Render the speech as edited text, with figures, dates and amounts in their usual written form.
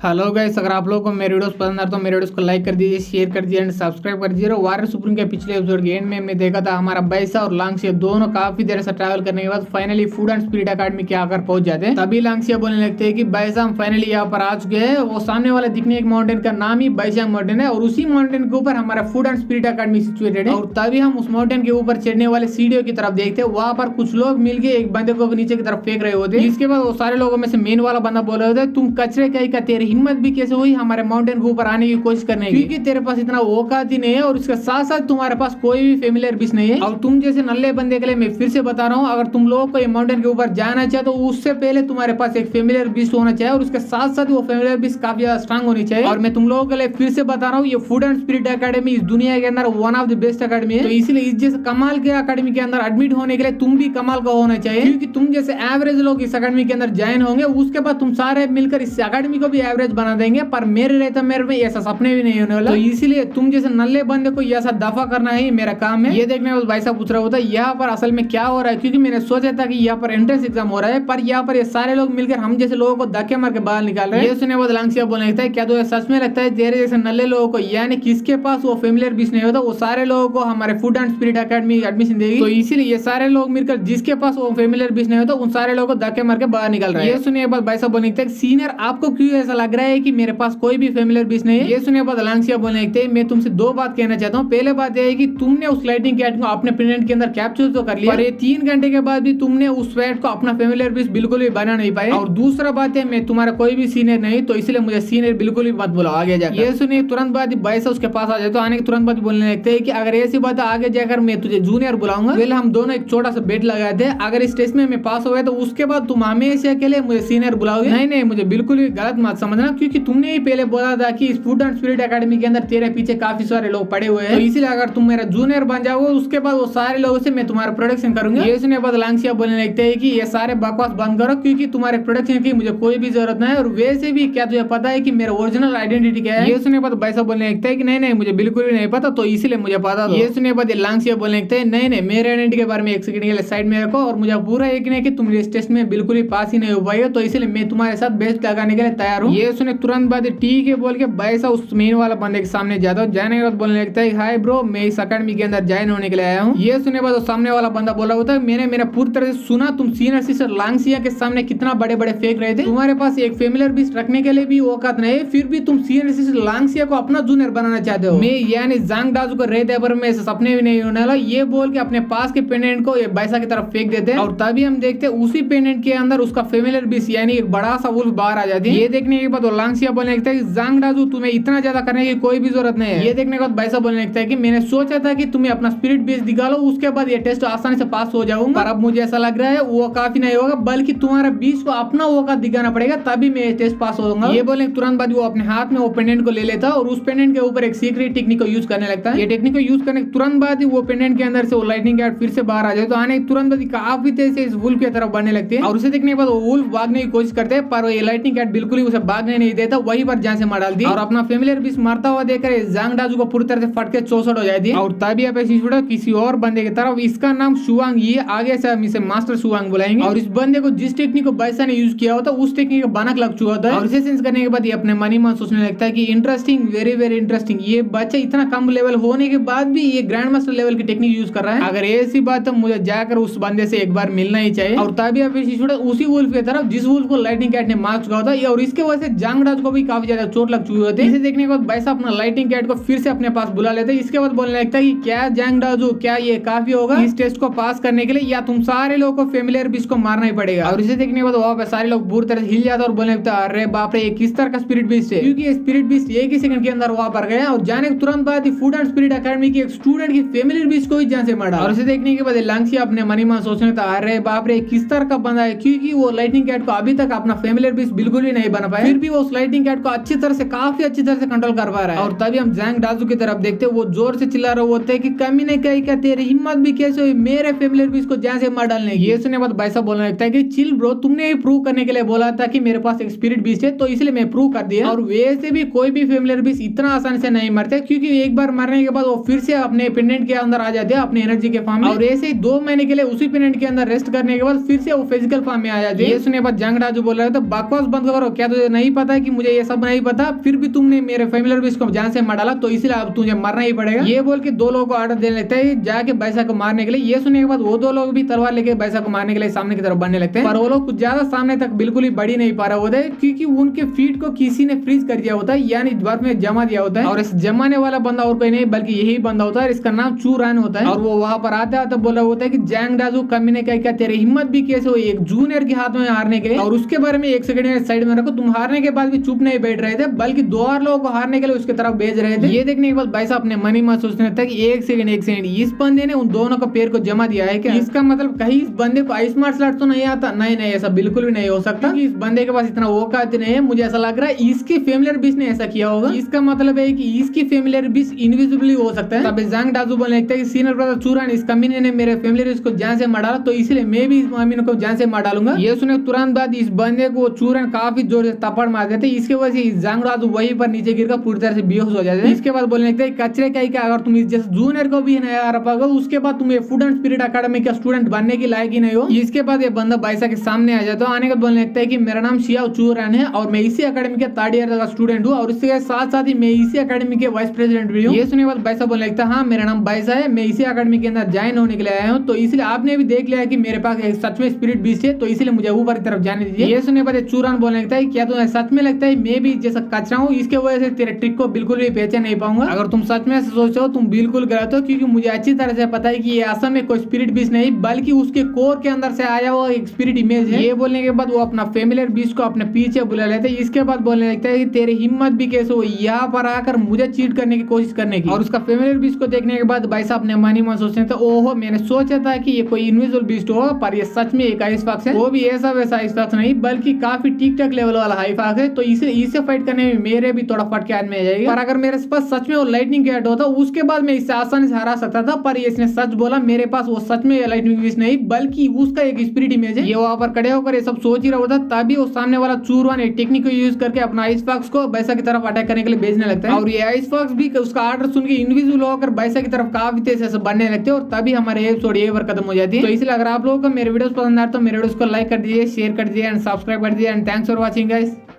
Hello guys, अगर आप लोगों को मेरे वीडियोस पसंद आते तो मेरे वीडियोस को लाइक कर दीजिए, शेयर कर दीजिए एंड सब्सक्राइब कर दीजिए। वारियर सुप्रीम के पिछले एपिसोड के एंड में हमने देखा था हमारा बैसा और लांगसिया दोनों काफी देर से ट्रैवल करने के बाद finally food and spirit academy के आकर पहुंच जाते हैं। तभी लांगसिया बोलने लगते हैं कि बैसा हम फाइनली यहाँ पर आ चुके हैं। वो सामने वाले दिखने एक माउंटेन का नाम ही बैसा माउंटेन है और उसी माउंटेन के ऊपर हमारा food and spirit academy situated है। और तभी हम उस माउंटेन के ऊपर चढ़ने वाले सीढ़ियों की तरफ देखते हैं। वहां पर कुछ लोग मिलकर एक बंदे को नीचे की तरफ फेंक रहे होते हैं। इसके बाद वो सारे लोगों में से मेन वाला बंदा बोल रहे होते तुम कचरे का तेरी हिम्मत भी कैसे हुई हमारे माउंटेन के ऊपर आने की कोशिश करने की, क्योंकि तेरे पास इतना औकात ही नहीं है और इसके साथ साथ तुम्हारे पास कोई भी फेमिलियर बिस्ट नहीं है। और तुम जैसे नल्ले बंदे के लिए मैं फिर से बता रहा हूँ, अगर तुम लोगों को ये माउंटेन के ऊपर जाना चाहिए तो उससे पहले तुम्हारे पास एक फेमिलियर बिस्ट होना चाहिए और उसके साथ साथ वो फेमिलियर बिस्ट काफी ज्यादा स्ट्रांग होनी चाहिए। और मैं तुम लोगों के लिए फिर से बता रहा हूँ, ये फूड एंड स्पिरिट अकेडमी इस दुनिया के अंदर one of the best academy है। तो इसलिए इस जैसे कमाल के अकेडमी के अंदर एडमिट होने के लिए तुम भी कमाल का होना चाहिए, क्योंकि तुम जैसे एवरेज लोग इस अकेडमी के अंदर ज्वाइन होंगे उसके बाद तुम सारे मिलकर इस अकेडमी को भी एवरेज बना देंगे। पर मेरे रहता मेरे में ऐसा सपने भी नहीं होने वाला। तो इसीलिए तुम जैसे नल्ले बंदे को ऐसा दफा करना ही मेरा काम है। ये देखने वाले भाई साहब पूछ रहा होता है यहाँ पर असल में क्या हो रहा है, क्योंकि मैंने सोचा था कि यहाँ पर एंट्रेंस एग्जाम हो रहा है, पर यहाँ पर ये सारे लोग मिलकर हम जैसे लोगों को धक्के मार के बाहर निकाल रहे हैं। ये सुने बाद लांगसिया बोलने लगता है क्या तो सच में लगता है तेरे जैसे नल्ले लोगों को, यानी किसके पास वो फेमिलियर बिस्ट नहीं होता वो सारे लोगों को हमारे food and spirit academy admission देगी। तो इसीलिए ये सारे लोग मिलकर जिसके पास वो फेमिलियर बिस्ट नहीं होता उन सारे लोगों को धक्के मार के बाहर निकाल रहे हैं। ये सुनिए बाद भाई साहब बोलने लगता है सीनियर आपको क्यों ऐसा लग रहा है कि मेरे पास कोई भी फेमिलियर बिस्ट नहीं है। ये सुनिए बाद लांगसिया बोलने लगते हैं मैं तुमसे दो बात कहना चाहता हूँ। पहले बात यह है कि तुमने उस लाइटिंग कैट को अपने पेनेंट के अंदर कैप्चर तो कर लिया, पर ये 3 घंटे के बाद भी तुमने उस पैट को अपना फेमिलियर बिस्ट बिल्कुल भी बना नहीं पाए। और दूसरा बात है मैं तुम्हारा कोई भी सीनियर नहीं, तो इसलिए मुझे सीनियर बिल्कुल भी मत बुलाओ आगे जाकर। ये सुनिए तुरंत बाद बैसा उसके पास आ जाए तो आने के तुरंत बाद बोलने लगते हैं कि अगर ऐसी बात आगे जाकर मैं तुझे जूनियर बुलाऊंगा। पहले हम दोनों एक छोटा सा बेट लगाए थे, अगर इस टेस्ट में मैं पास हो गया तो उसके बाद तुम हमेशा के लिए मुझे सीनियर बुलाओगे। नहीं, मुझे बिल्कुल भी गलत मत समझना, क्योंकि तुमने ही पहले बोला था कि इस फूड एंड स्पिरिट अकेडमी के अंदर तेरे पीछे काफी सारे लोग पड़े हुए हैं, तो इसलिए अगर तुम मेरा जूनियर बन जाओगे उसके बाद वो सारे लोगों से मैं तुम्हारा प्रोडक्शन करूंगा। ये सुनने बाद लांगसिया बोलने लगते हैं कि ये सारे बकवास बंद करो, क्योंकि तुम्हारे प्रोडक्शन की मुझे कोई भी जरूरत नहीं है और वैसे भी क्या तुझे पता है कि मेरा ओरिजिनल आइडेंटिटी क्या है। ये सुनने बाद बैसा बोलने लगता है कि नहीं मुझे बिल्कुल भी नहीं पता, तो इसलिए मुझे पता। ये सुनने बाद लांगसिया बोलने लगते हैं नहीं मेरे आइडेंटिटी के बारे में एक सेकंड के लिए साइड में रखो और मुझे पूरा यकीन है कि तुम इस टेस्ट में बिल्कुल भी पास ही नहीं हो पाएगा, तो इसलिए मैं तुम्हारे साथ बेस्ट लगाने के लिए तैयार हूँ। ये सुने तुरंत बाद ठीक है बोल के बैसा उस मेन वाला बंदे के सामने जाता हूँ। जाने के बाद बोलने लगता है हाय ब्रो, मैं इस अकेडमी के अंदर ज्वाइन होने के लिए आया हूँ। ये सुने बाद सामने वाला बंदा बोला होता है मैंने मेरा पूरी तरह से सुना, तुम सीनियर सिस्टर लांगसिया के सामने कितना बड़े बड़े फेंक रहे थे। तुम्हारे पास एक फेमिलियर बिस्ट रखने के लिए भी औकात नहीं है, फिर भी तुम सीनियर सिस्टर लांगसिया को अपना जूनियर बनाना चाहते हो। मैं यानी जांग डाजू को रहते पर मैं सपने भी नहीं होने वाला। ये बोल के अपने पास के पेंडेंट को ये बैसा की तरफ फेंक देते हैं और तभी हम देखते हैं उसी पेंडेंट के अंदर उसका फेमिलियर बिस्ट यानी एक बड़ा सा वुल्फ बाहर आ जाती है। ये देखने के बाद लांगसिया बोलने लगता है जांग डाजू तुम्हें इतना ज्यादा करने की कोई भी जरूरत नहीं है। ये देखने के बाद बैसा बोलने लगता है कि मैंने सोचा था कि तुम्हें अपना स्पिरिट बिस्ट दिखा लो उसके बाद ये टेस्ट आसानी से पास हो जाऊंगा, पर अब मुझे ऐसा लग रहा है वो काफी नहीं होगा, बल्कि तुम्हारा बिस्ट को अपना औकात दिखाना पड़ेगा तभी मैं ये टेस्ट पास होऊंगा। ये बोलने तुरंत बाद वो अपने हाथ में वो पेंडेंट को ले लेता और उस पेंडेंट के ऊपर एक सीक्रेट टेक्निक को यूज करने लगता है। ये टेक्निक को यूज करने के तुरंत बाद ही वो पेंडेंट के अंदर से वो लाइटनिंग कैट फिर से बाहर आ जाए, तो आने तुरंत बाद काफी तेज से इस वुल्फ की तरफ बढ़ने लगती है और उसे देखने के बाद वो वुल्फ भागने की कोशिश करते हैं, पर ये लाइटनिंग कैट बिल्कुल ही उसे भागने नहीं देता, वही पर जान से मार डालती है और अपना फेमिलियर बिस्ट मारता हुआ देखकर जांग डाजू को पूरी तरह से फट के चौसठ हो जाती है। और तभी आप किसी और बंदे की तरफ, इसका नाम शुआंग, ये आगे से हम इसे मास्टर शुआंग बुलाएंगे। और इस बंदे को जिस टेक्निक को बैसा ने यूज किया होता है उस टेक्निक का बनक लग चुका होता है और इसे सेंस करने के बाद ये अपने मनी मन सोचने लगता है कि इंटरेस्टिंग, वेरी वेरी इंटरेस्टिंग, ये बच्चा इतना कम लेवल होने के बाद भी ये ग्रैंड मास्टर लेवल की टेक्निक यूज कर रहा है। अगर ऐसी बात तो मुझे जाकर उस बंदे से एक बार मिलना ही चाहिए। और तभी आप उसी वुल्फ की तरफ जिस वुल्फ को लाइटनिंग कैट ने मार चुका होता है और इसके वजह से जांग डाजू को भी काफी ज्यादा चोट लग चुकी होती है। इसे देखने के बाद बैसा अपना लाइटनिंग कैट को फिर से अपने पास बुला लेते हैं। इसके बाद बोलने लगता है कि क्या जांग डाजू, क्या ये काफी होगा इस टेस्ट को पास करने के लिए, या तुम सारे लोगों को फेमिलियर बिस्ट को मारना ही पड़ेगा। और इसे देखने के बाद वहां पे सारे लोग बुरी तरह से हिल जाते और बोलने लगता है अरे बाप रे ये किस तरह का स्पिरिट बिस्ट है, क्योंकि ये स्पिरिट बिस्ट एक ही सेकंड के अंदर वहां पर गया और जाने के तुरंत बाद फूड एंड स्पिरिट अकेडमी की एक स्टूडेंट की फेमिलियर बिस्ट को ही जान से मारा। और इसे देखने के बाद लांगसिया अपने मनी में सोचने लगता है अरे बाप रे किस तरह का बंदा है, क्योंकि वो लाइटनिंग कैट को अभी तक अपना फेमिलियर बिस्ट बिल्कुल भी नहीं बना पाया, फिर भी वो उस लाइटनिंग कैट को अच्छी तरह से काफी अच्छी तरह से कंट्रोल कर पा रहा है। और तभी हम जांग डाजू की तरफ देखते हैं, वो जोर से चिल्ला रहे होते हैं कि कमी नहीं कही क्या तेरी हिम्मत भी कैसे हुई मेरे फेमिलियर बिस्ट को जान से मार डालने की। ये सुनने बाद बैसा बोलने लगता है कि चिल ब्रो, तुमने ही प्रूव करने के लिए बोला था कि मेरे पास एक स्पिरिट बिस्ट है, तो इसलिए मैं प्रूव कर दिया। और वैसे भी कोई भी फेमिलियर बिस्ट इतना आसानी से नहीं मरते, क्योंकि एक बार मरने के बाद वो फिर से अपने पेंडेंट के अंदर आ जाते हैं अपने एनर्जी के फॉर्म में, और ऐसे ही 2 महीने के लिए उसी पेंडेंट के अंदर रेस्ट करने के बाद फिर से वो फिजिकल फॉर्म में आ जाते हैं। ये सुनने बाद जांग डाजू बोल रहा था बकवास बंद करो, क्या तुझे नहीं पता कि मुझे ये सब नहीं पता, फिर भी तुमने मेरे फैमिली मेंबर्स को जान से मार डाला, तो इसलिए अब तुझे मरना ही पड़ेगा। ये बोल के दो लोगों को ऑर्डर देने लगता है जाके बैसा को मारने के लिए। ये सुनने के बाद वो दो लोग भी तलवार लेके बैसा को मारने के लिए सामने की तरफ बढ़ने लगते हैं, पर वो लोग कुछ ज्यादा सामने तक बिल्कुल ही बढ़ी नहीं पा रहे होते क्योंकि उनके फीट को किसी ने फ्रीज कर दिया होता है, यानी बर्फ में जमा दिया होता है। और इस जमाने वाला बंदा और कोई नहीं बल्कि यही बंदा होता है, इसका नाम चूरान होता है। और वो वहां पर आता है तो बोला होता है कि जैंग डाजू कमी ने क्या तेरी हिम्मत भी कैसे हुई एक जूनियर के हाथ में हारने के लिए। और उसके बारे में एक सेकंड साइड में रखो, तुम हारने के बाद भी चुप नहीं बैठ रहे थे बल्कि दो और लोगों को हारने के लिए उसके तरफ भेज रहे थे। ये देखने के बाद भाई साहब अपने मन ही मन सोचने लगता है कि एक सेकंड इस बंदे ने उन दोनों का पैर को जमा दिया है क्या? इसका मतलब कहीं इस बंदे को आइस मार्शल आर्ट तो नहीं आता? नहीं ऐसा बिल्कुल भी नहीं हो सकता, इस बंदे के पास इतना औकात नहीं है। मुझे ऐसा लग रहा है इसके फैमिलियर बीच ने ऐसा किया होगा। इसका मतलब है कि इसकी फैमिलियर बीच इनविजिबली हो सकता है। तब जंग डाजू बोलने लगता है कि सीनियर ब्रदर चूरान, इस कमीने ने मेरे फैमिलियर को जान से मार डाला, तो इसलिए मैं भी इस अमीन को जान से मार डालूंगा। ये सुने तुरंत बाद इस बंदे को चूरान काफी जोर से थप्पड़ मार देते, इसके वजह से जंग डाजू वहीं पर नीचे गिरकर पूरी तरह से बेहोश हो जाते हैं। इसके बाद बोलने लगता है कचरे का अगर तुम इस जैसे जूनियर को भी नहीं आ पाओगे उसके बाद तुम फूड एंड स्पिरिट अकेडमी का स्टूडेंट बनने की लायक ही नहीं हो। इसके बाद ये बंदा बाइसा के सामने आ जाता है, आने के बोलने लगता है कि मेरा नाम शियाओ चूरान है और मैं इसी अकेडमी के थर्ड ईयर का स्टूडेंट हूँ और इसके साथ साथ ही मैं इसी अकेडमी के वाइस प्रेसिडेंट भी हूँ। ये सुनने के बाद बाइसा बोलने लगता है हाँ मेरा नाम बाइसा है, मैं इसी अकेडमी के अंदर ज्वाइन होने के लिए आया हूँ, तो इसलिए आपने भी देख लिया कि मेरे पास एक सच में स्पिरिट बीच है, तो इसलिए मुझे ऊपर की तरफ जाने दीजिए। ये सुनने के बाद चूरान बोलने लगता है क्या तुम्हें सच में लगता है मैं भी जैसा कचरा हूँ, इसके वजह से तेरे ट्रिक को बिल्कुल भी पहचान नहीं पाऊंगा? अगर तुम सच में सोचो तुम बिल्कुल गलत हो, क्योंकि मुझे अच्छी तरह से पता है कि ये असल में कोई स्पिरिट बीच नहीं बल्कि उसके कोर के अंदर से आया हुआ एक स्पिरिट इमेज है। ये बोलने के बाद वो अपना फैमिलियर बीच को अपने पीछे बुला लेते हैं। इसके बाद बोलने लगता है कि तेरी हिम्मत भी कैसे हो यहाँ पर आकर मुझे चीट करने की कोशिश करने की। और उसका फैमिलियर बीच को देखने के बाद भाई साहब अपने मन ही मन सोचते थे ओहो मैंने सोचा था कि ये कोई इनविजिबल बीस्ट होगा, पर ये सच में एक आइस फॉक्स है, वो भी ऐसा वैसा आइस फॉक्स नहीं बल्कि काफी ठीक ठाक लेवल वाला हाई फॉक्स है, तो इसे फाइट करने में मेरे भी थोड़ा फटके हाथ में आ जाएगा। पर अगर मेरे पास सच में वो लाइटनिंग कैट होता उसके बाद मैं इससे आसानी से हरा सकता था, पर इसने सच बोला मेरे पास वो सच में लाइटनिंग बीस्ट नहीं बल्कि उसका एक स्पिरिट इमेज है। ये वहां पर खड़े होकर ये सब सोच ही रहा होता तभी वो सामने वाला चूरवान एक टेक्निक को यूज करके अपना आइस फॉक्स को बैसा की तरफ अटैक करने के लिए भेजने लगता है। और ये आइस फॉक्स भी उसका ऑर्डर सुन के इनविजिबल होकर बैसा की तरफ काफी तेजी से बढ़ने लगते हैं और तभी हमारे एपिसोड ये पर खत्म हो जाती है। तो इसलिए अगर आप लोगों को मेरे वीडियोस पसंद आए तो मेरे वीडियोस को लाइक कर दीजिए, शेयर कर दीजिए एंड सब्सक्राइब कर दीजिए and thanks for watching guys.